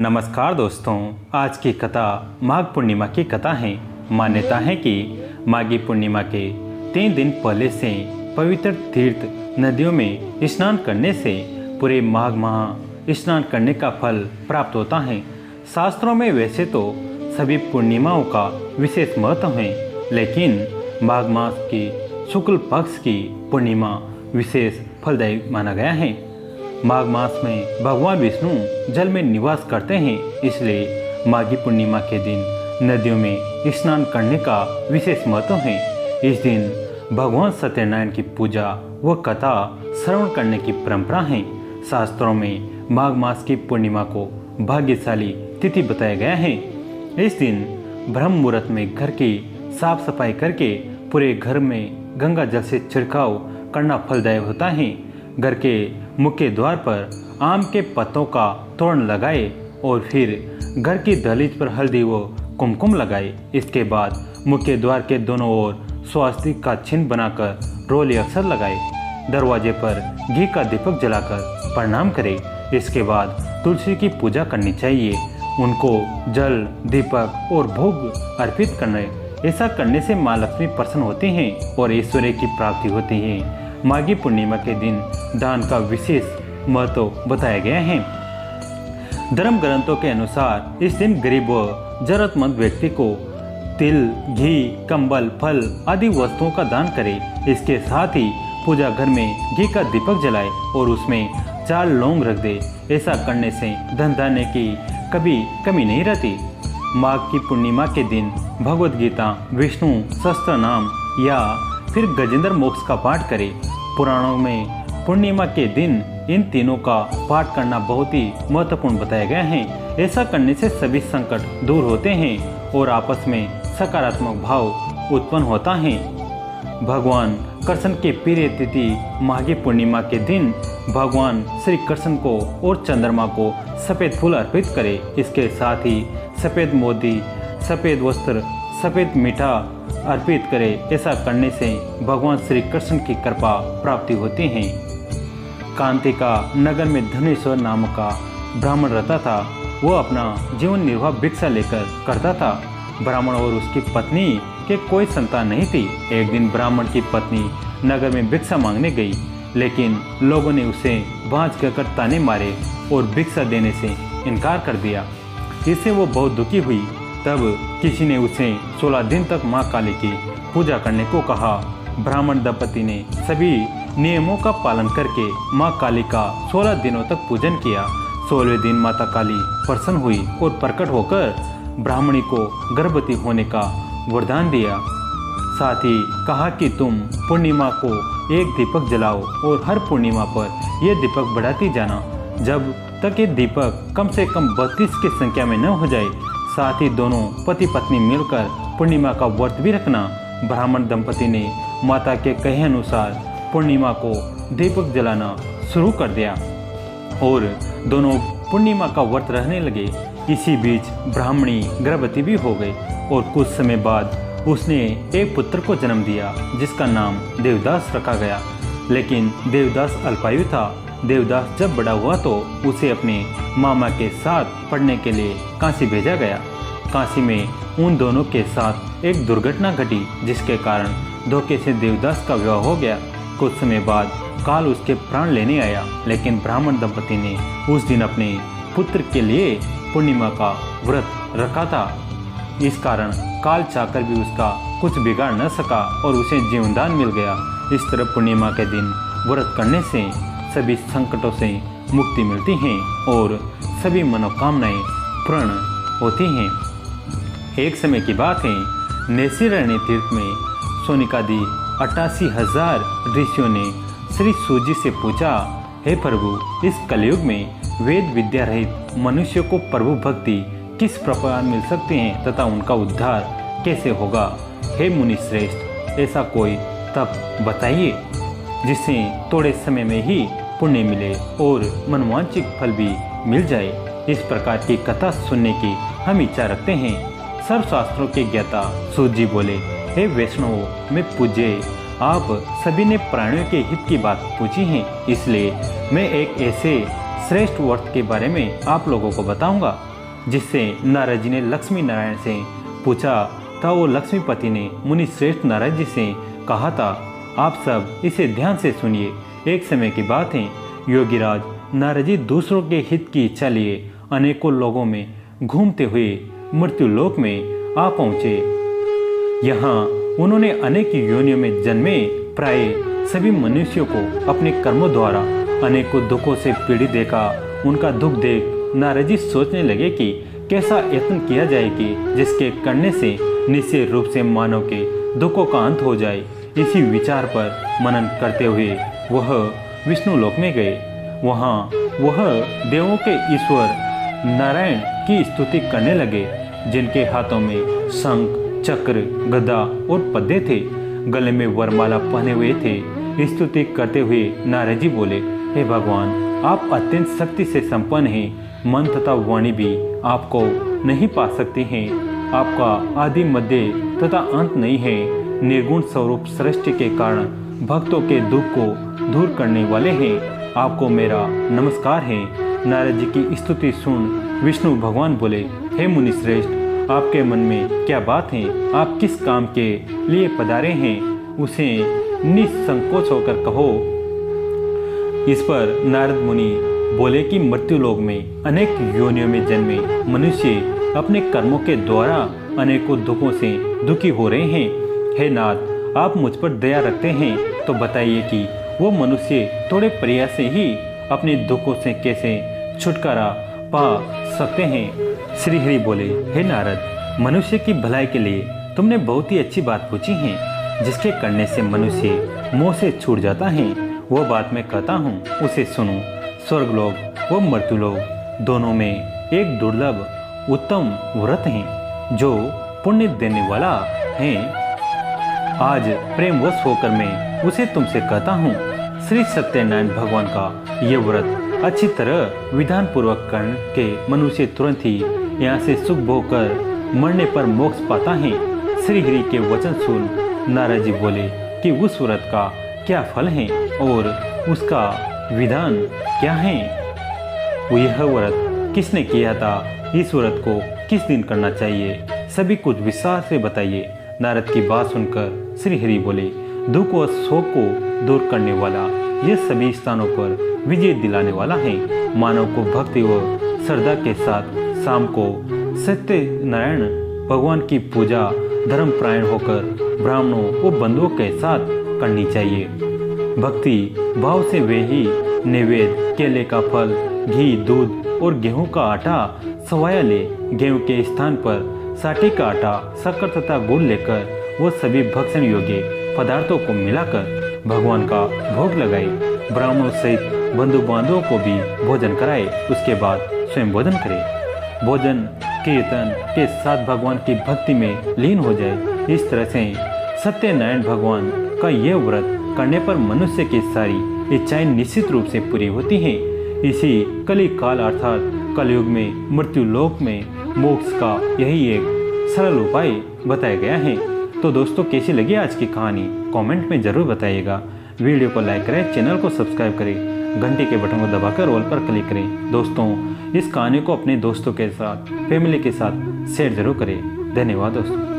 नमस्कार दोस्तों, आज की कथा माघ पूर्णिमा की कथा है। मान्यता है कि माघी पूर्णिमा के 3 दिन पहले से पवित्र तीर्थ नदियों में स्नान करने से पूरे माघ माह स्नान करने का फल प्राप्त होता है। शास्त्रों में वैसे तो सभी पूर्णिमाओं का विशेष महत्व है, लेकिन माघ मास की शुक्ल पक्ष की पूर्णिमा विशेष फलदायी माना गया है। माघ मास में भगवान विष्णु जल में निवास करते हैं, इसलिए माघी पूर्णिमा के दिन नदियों में स्नान करने का विशेष महत्व है। इस दिन भगवान सत्यनारायण की पूजा व कथा श्रवण करने की परंपरा है। शास्त्रों में माघ मास की पूर्णिमा को भाग्यशाली तिथि बताया गया है। इस दिन ब्रह्म मुहूर्त में घर की साफ सफाई करके पूरे घर में गंगा जल से छिड़काव करना फलदायक होता है। घर के मुख्य द्वार पर आम के पत्तों का तोरण लगाए और फिर घर की दहलीज पर हल्दी व कुमकुम लगाए। इसके बाद मुख्य द्वार के दोनों ओर स्वास्तिक का चिन्ह बनाकर रोली अक्षर लगाए। दरवाजे पर घी का दीपक जलाकर प्रणाम करें। इसके बाद तुलसी की पूजा करनी चाहिए। उनको जल, दीपक और भोग अर्पित करना। ऐसा करने से माँ लक्ष्मी प्रसन्न होती हैं और ऐश्वर्य की प्राप्ति होती है। माघी पूर्णिमा के दिन दान का विशेष महत्व बताया गया है। धर्म ग्रंथों के अनुसार इस दिन गरीब व जरूरतमंद व्यक्ति को तिल, घी, कंबल, फल आदि वस्तुओं का दान करें। इसके साथ ही पूजा घर में घी का दीपक जलाए और उसमें 4 लौंग रख दे। ऐसा करने से धन धान्य की कभी कमी नहीं रहती। माघ की पूर्णिमा के दिन भगवद गीता, विष्णु सहस्त्र नाम या फिर गजेंद्र मोक्ष का पाठ करें। पुराणों में पूर्णिमा के दिन इन तीनों का पाठ करना बहुत ही महत्वपूर्ण बताया गया है। ऐसा करने से सभी संकट दूर होते हैं और आपस में सकारात्मक भाव उत्पन्न होता है। भगवान कृष्ण के प्रिय तिथि माघी पूर्णिमा के दिन भगवान श्री कृष्ण को और चंद्रमा को सफ़ेद फूल अर्पित करें। इसके साथ ही सफ़ेद मोती, सफ़ेद वस्त्र, सफ़ेद मीठा अर्पित करें। ऐसा करने से भगवान श्री कृष्ण की कृपा प्राप्ति होती है। कांति का नगर में धनेश्वर नाम का ब्राह्मण रहता था। वो अपना जीवन निर्वाह भिक्षा लेकर करता था। ब्राह्मण और उसकी पत्नी के कोई संतान नहीं थी। एक दिन ब्राह्मण की पत्नी नगर में भिक्षा मांगने गई, लेकिन लोगों ने उसे बाँझ कहकर ताने मारे और भिक्षा देने से इनकार कर दिया। इससे वो बहुत दुखी हुई। तब किसी ने उसे 16 दिन तक माँ काली की पूजा करने को कहा। ब्राह्मण दंपति ने सभी नियमों का पालन करके माँ काली का 16 दिनों तक पूजन किया। 16वें दिन माता काली प्रसन्न हुई और प्रकट होकर ब्राह्मणी को गर्भवती होने का वरदान दिया। साथ ही कहा कि तुम पूर्णिमा को एक दीपक जलाओ और हर पूर्णिमा पर यह दीपक बढ़ाती जाना, जब तक ये दीपक कम से कम 32 की संख्या में न हो जाए। साथ ही दोनों पति पत्नी मिलकर पूर्णिमा का व्रत भी रखना। ब्राह्मण दंपति ने माता के कहे अनुसार पूर्णिमा को दीपक जलाना शुरू कर दिया और दोनों पूर्णिमा का व्रत रहने लगे। इसी बीच ब्राह्मणी गर्भवती भी हो गई और कुछ समय बाद उसने एक पुत्र को जन्म दिया, जिसका नाम देवदास रखा गया। लेकिन देवदास अल्पायु था। देवदास जब बड़ा हुआ तो उसे अपने मामा के साथ पढ़ने के लिए काशी भेजा गया। काशी में उन दोनों के साथ एक दुर्घटना घटी, जिसके कारण धोखे से देवदास का विवाह हो गया। कुछ समय बाद काल उसके प्राण लेने आया, लेकिन ब्राह्मण दंपति ने उस दिन अपने पुत्र के लिए पूर्णिमा का व्रत रखा था। इस कारण काल चाहकर भी उसका कुछ बिगाड़ न सका और उसे जीवनदान मिल गया। इस तरह पूर्णिमा के दिन व्रत करने से सभी संकटों से मुक्ति मिलती है और सभी मनोकामनाएं पूर्ण होती हैं। एक समय की बात है, नैमिषारण्य तीर्थ में सोनिकादि 88,000 ऋषियों ने श्री सूजी से पूछा, हे प्रभु, इस कलयुग में वेद विद्या रहित मनुष्य को प्रभु भक्ति किस प्रकार मिल सकती है तथा उनका उद्धार कैसे होगा? हे मुनि श्रेष्ठ, ऐसा कोई तप बताइए जिससे थोड़े समय में ही पुण्य मिले और मनवांछित फल भी मिल जाए। इस प्रकार की कथा सुनने की हम इच्छा रखते हैं। सर्वशास्त्रों के ज्ञाता सूत जी बोले, हे वैष्णव में पूज्य, आप सभी ने प्राणियों के हित की बात पूछी है, इसलिए मैं एक ऐसे श्रेष्ठ व्रत के बारे में आप लोगों को बताऊंगा जिससे नारद जी ने लक्ष्मी नारायण से पूछा था। वो लक्ष्मीपति ने मुनि श्रेष्ठ नारद जी से कहा था, आप सब इसे ध्यान से सुनिए। एक समय की बात है, योगीराज नारद जी दूसरों के हित की इच्छा लिए अनेकों लोगों में घूमते हुए मृत्युलोक में आ पहुँचे। यहाँ उन्होंने अनेक योनियों में जन्मे प्राय सभी मनुष्यों को अपने कर्मों द्वारा अनेकों दुखों से पीड़ित देखा। उनका दुख देख नारद जी सोचने लगे कि कैसा यत्न किया जाए कि जिसके करने से निश्चय रूप से मानव के दुखों का अंत हो जाए। इसी विचार पर मनन करते हुए वह विष्णु लोक में गए। वहाँ वह देवों के ईश्वर नारायण की स्तुति करने लगे, जिनके हाथों में शंख, चक्र, गदा और पद्मे थे, गले में वरमाला पहने हुए थे। स्तुति करते हुए नारद जी बोले, हे भगवान, आप अत्यंत शक्ति से संपन्न हैं। मन तथा वाणी भी आपको नहीं पा सकती हैं। आपका आदि मध्य तथा अंत नहीं है। निर्गुण स्वरूप सृष्टि के कारण भक्तों के दुख को दूर करने वाले हैं। आपको मेरा नमस्कार है। नारद जी की स्तुति सुन विष्णु भगवान बोले, हे मुनि श्रेष्ठ, आपके मन में क्या बात है? आप किस काम के लिए पधारे हैं, उसे निसंकोच होकर कहो। इस पर नारद मुनि बोले कि मृत्युलोक में अनेक योनियों में जन्मे मनुष्य अपने कर्मों के द्वारा अनेकों दुखों से दुखी हो रहे हैं। हे नाथ, आप मुझ पर दया रखते हैं तो बताइए कि वो मनुष्य थोड़े प्रयास से ही अपने दुखों से कैसे छुटकारा पा सकते हैं। श्री हरि बोले, हे नारद, मनुष्य की भलाई के लिए तुमने बहुत ही अच्छी बात पूछी है, जिसके करने से मनुष्य मोह से छूट जाता है। वो बात मैं कहता हूँ, उसे सुनो। स्वर्गलोक व मृत्युलोक दोनों में एक दुर्लभ उत्तम व्रत है जो पुण्य देने वाला है। आज प्रेमवश होकर मैं उसे तुमसे कहता हूँ। श्री सत्यनारायण भगवान का ये व्रत अच्छी तरह विधान पूर्वक करने के मनुष्य तुरंत ही यहाँ से सुख भोग कर मरने पर मोक्ष पाता है। श्री हरि के वचन सुन नारद जी बोले कि उस व्रत का क्या फल है और उसका विधान क्या है। यह व्रत किसने किया था, इस व्रत को किस दिन करना चाहिए, सभी कुछ विस्तार से बताइए। नारद की बात सुनकर श्री हरि बोले, दुख और शोक को दूर करने वाला, यह सभी स्थानों पर विजय दिलाने वाला है। मानव को भक्ति व श्रद्धा के साथ शाम को सत्यनारायण भगवान की पूजा धर्मपरायण होकर ब्राह्मणों व बंधुओं के साथ करनी चाहिए। भक्ति भाव से वे ही नैवेद्य, केले का फल, घी, दूध और गेहूं का आटा सवाया ले। गेहूं के स्थान पर साटे का आटा, शक्कर तथा गुड़ लेकर वो सभी भक्षण योग्य पदार्थों को मिलाकर भगवान का भोग लगाए। ब्राह्मणों सहित बंधु बांधवों को भी भोजन कराए। उसके बाद स्वयं भोजन करे। भोजन कीर्तन के साथ भगवान की भक्ति में लीन हो जाए। इस तरह से सत्यनारायण भगवान का यह व्रत करने पर मनुष्य की सारी इच्छाएं निश्चित रूप से पूरी होती हैं। इसी कली काल अर्थात कलयुग में मृत्युलोक में मोक्ष का यही एक सरल उपाय बताया गया है। तो दोस्तों, कैसी लगी आज की कहानी कमेंट में जरूर बताइएगा। वीडियो को लाइक करें, चैनल को सब्सक्राइब करें, घंटे के बटन को दबाकर ऑल पर क्लिक करें। दोस्तों, इस कहानी को अपने दोस्तों के साथ, फैमिली के साथ शेयर जरूर करें। धन्यवाद दोस्तों।